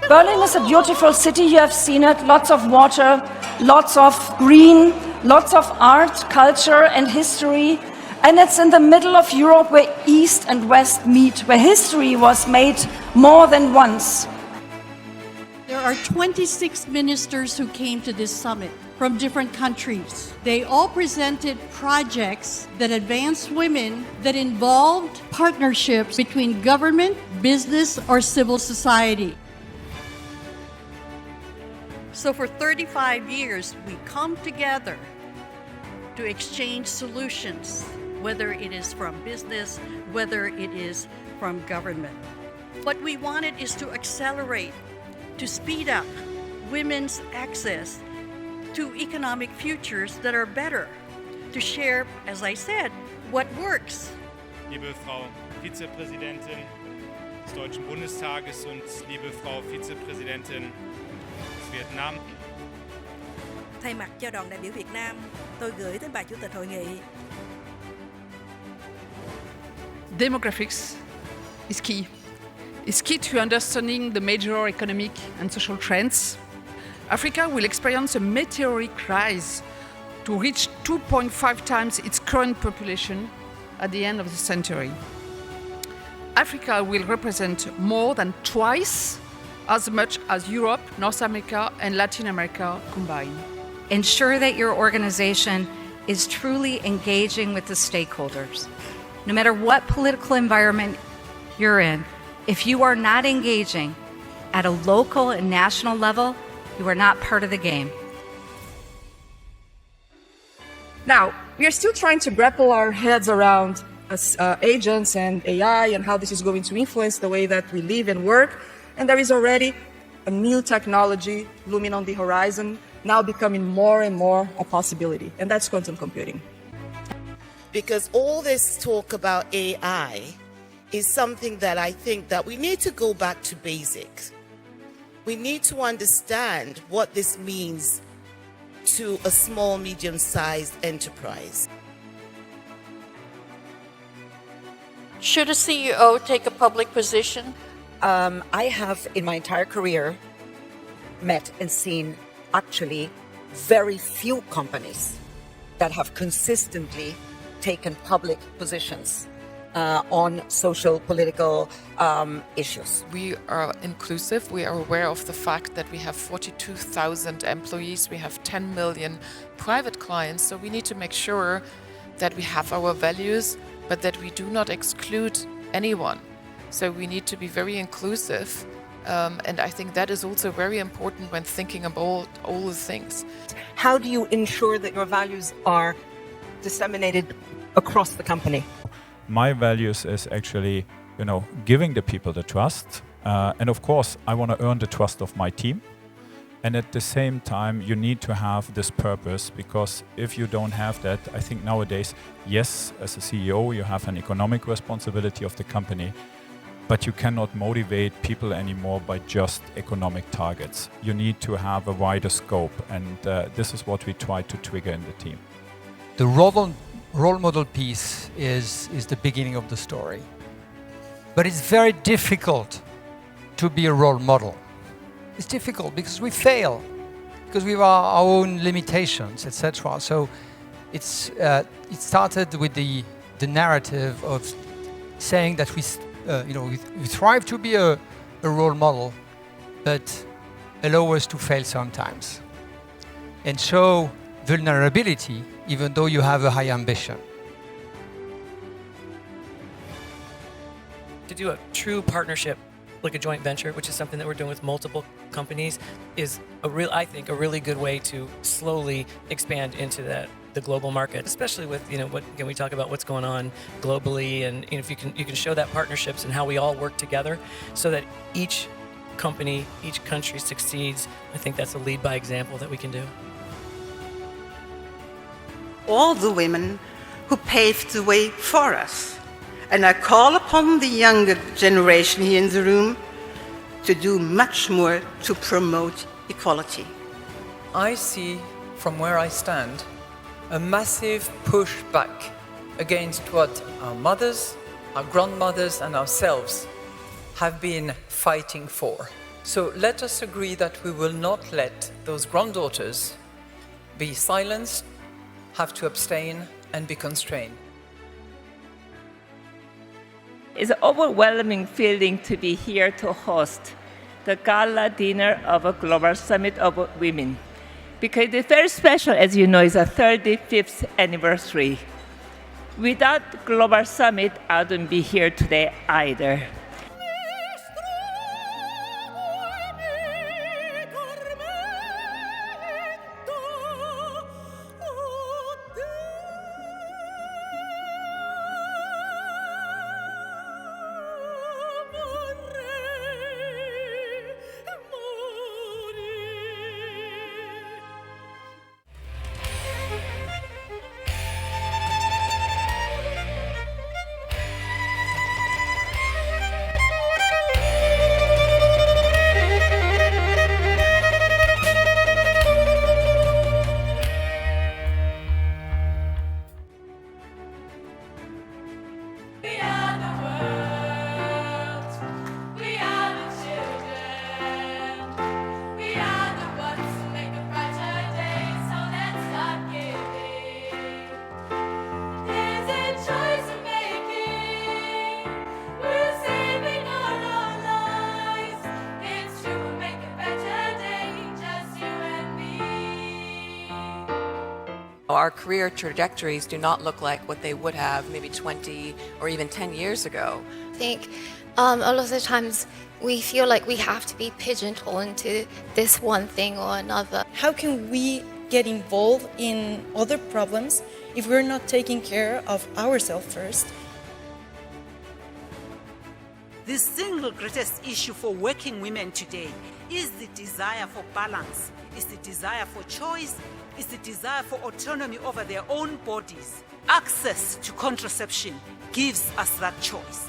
Berlin is a beautiful city, you have seen it, lots of water, lots of green, lots of art, culture and history. And it's in the middle of Europe where East and West meet, where history was made more than once. There are 26 ministers who came to this summit from different countries. They all presented projects that advanced women, that involved partnerships between government, business, or civil society. So for 35 years, we come together to exchange solutions, whether it is from business, whether it is from government. What we wanted is to accelerate, to speed up women's access to economic futures that are better, to share, as I said, what works. Liebe Frau Vizepräsidentin des Deutschen Bundestages und liebe Frau Vizepräsidentin des Vietnam. Thay mặt cho đoàn đại biểu Việt Nam, tôi gửi đến bà Chủ tịch hội nghị. Demographics is key. It's key to understanding the major economic and social trends. Africa will experience a meteoric rise to reach 2.5 times its current population at the end of the century. Africa will represent more than twice as much as Europe, North America, and Latin America combined. Ensure that your organization is truly engaging with the stakeholders. No matter what political environment you're in, if you are not engaging at a local and national level, you are not part of the game. Now, we are still trying to grapple our heads around agents and AI and how this is going to influence the way that we live and work. And there is already a new technology looming on the horizon, now becoming more and more a possibility, and that's quantum computing. Because all this talk about AI is something that I think that we need to go back to basics. We need to understand what this means to a small, medium-sized enterprise. Should a CEO take a public position? I have, in my entire career, met and seen actually very few companies that have consistently taken public positions on social, political issues. We are inclusive. We are aware of the fact that we have 42,000 employees. We have 10 million private clients. So we need to make sure that we have our values, but that we do not exclude anyone. So we need to be very inclusive. And I think that is also very important when thinking about all the things. How do you ensure that your values are disseminated across the company? My values is actually, giving the people the trust. And of course, I want to earn the trust of my team. And at the same time, you need to have this purpose, because if you don't have that, I think nowadays, yes, as a CEO, you have an economic responsibility of the company, but you cannot motivate people anymore by just economic targets. You need to have a wider scope, and this is what we try to trigger in the team. The role model piece is the beginning of the story. But it's very difficult to be a role model. It's difficult because we fail, because we have our own limitations, etc. So it started with the narrative of saying that we strive to be a role model, but allow us to fail sometimes and show vulnerability, even though you have a high ambition. To do a true partnership, like a joint venture, which is something that we're doing with multiple companies, is I think a really good way to slowly expand into the global market, especially with when we talk about what's going on globally, and if you can show that partnerships and how we all work together so that each company, each country succeeds. I think that's a lead by example that we can do. All the women who paved the way for us. And I call upon the younger generation here in the room to do much more to promote equality. I see from where I stand a massive pushback against what our mothers, our grandmothers and ourselves have been fighting for. So let us agree that we will not let those granddaughters be silenced, have to abstain, and be constrained. It's an overwhelming feeling to be here to host the gala dinner of a Global Summit of Women, because it's very special, as you know, it's a 35th anniversary. Without Global Summit, I wouldn't be here today either. Our career trajectories do not look like what they would have maybe 20 or even 10 years ago. I think a lot of the times we feel like we have to be pigeonholed into this one thing or another. How can we get involved in other problems if we're not taking care of ourselves first? The single greatest issue for working women today is the desire for balance, is the desire for choice, is the desire for autonomy over their own bodies. Access to contraception gives us that choice.